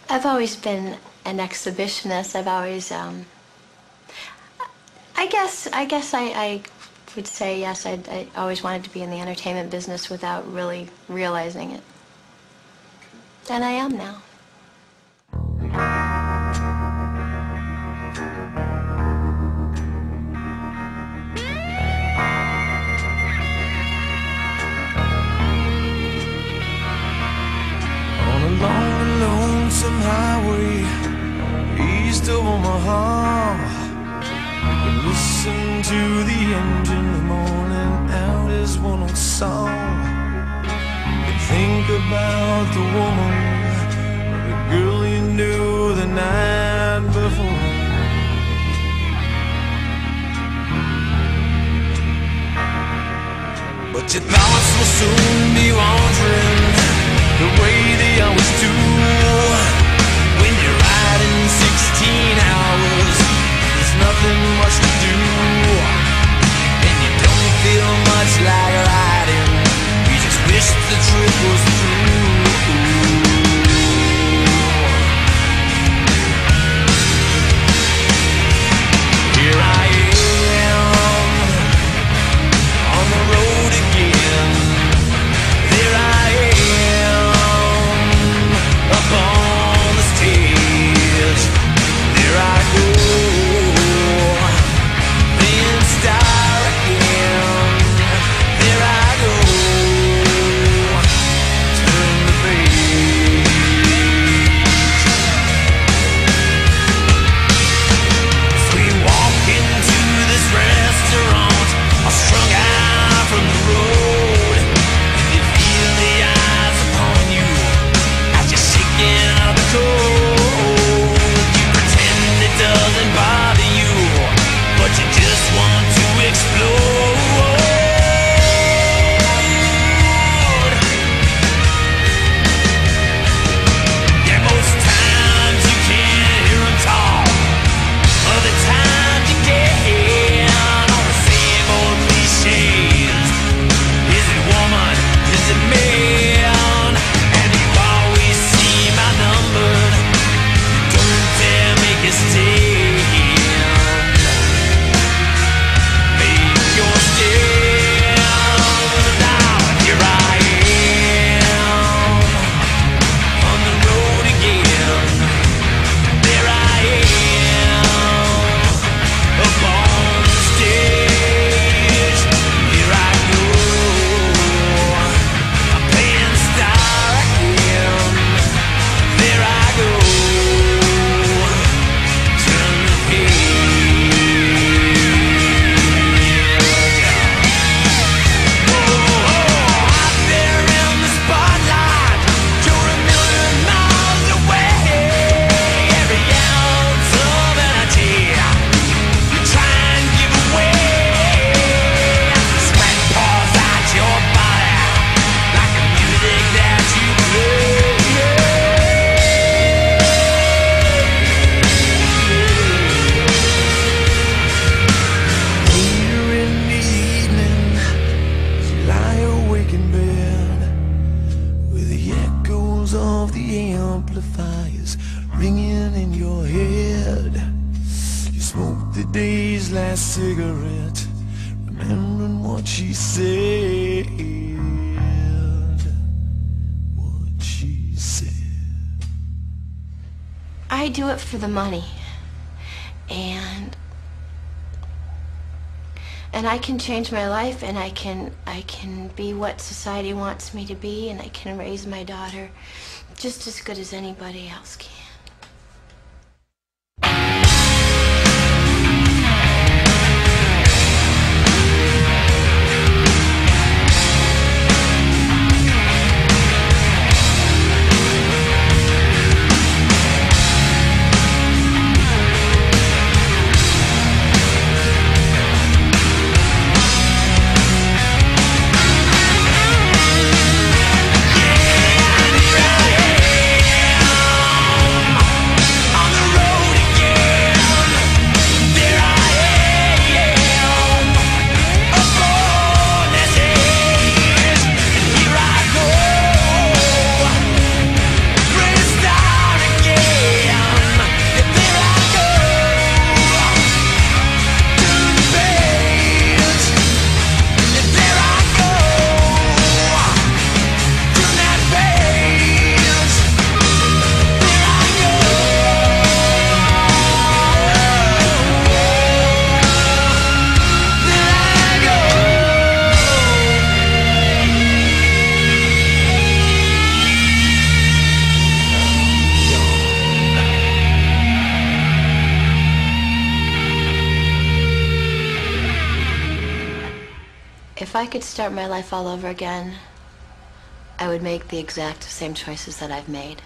I've always been an exhibitionist. I've always, I would say yes. I always wanted to be in the entertainment business without really realizing it. And I am now. On a long and lonesome highway east of Omaha, we listen to the engine moaning out his one old song. And think about the woman, the girl you knew the night before. But your thoughts will soon be wandering the way they always do. When you're riding 16 hours, there's nothing much to do, and you don't feel much like riding. You just wish the trip was through. Here I am on the road again. There I am up on the stage. There I go, playing star again. There I go, turn the page. As we walk into this restaurant, all strung out from the road, and you feel the eyes upon you as you're shaking out the cold. You pretend it doesn't bother you, but you just want to explode. Yeah, most times you can't hear 'em talk. Other times you get on the same old cliches. Is it woman? Is it man? And you always seem outnumbered. Don't dare make a stand. Make your stand. Now here I am on the road again. There I am up on the stage. Here I go, I'm playing star again. There I go, turn the page. Out there in the spotlight, you're a million miles away. Every ounce of energy you try and give away. Sweat pours out your body like the music that you play. Later in the evening, as you lie awake in bed, with the echoes of the amplifiers ringing in your head, you smoke the day's last cigarette, remembering what she said. What she said. I do it for the money. And I can change my life, and I can be what society wants me to be, and I can raise my daughter just as good as anybody else can. Here I am I could start my life all over again, I would make the exact same choices that I've made.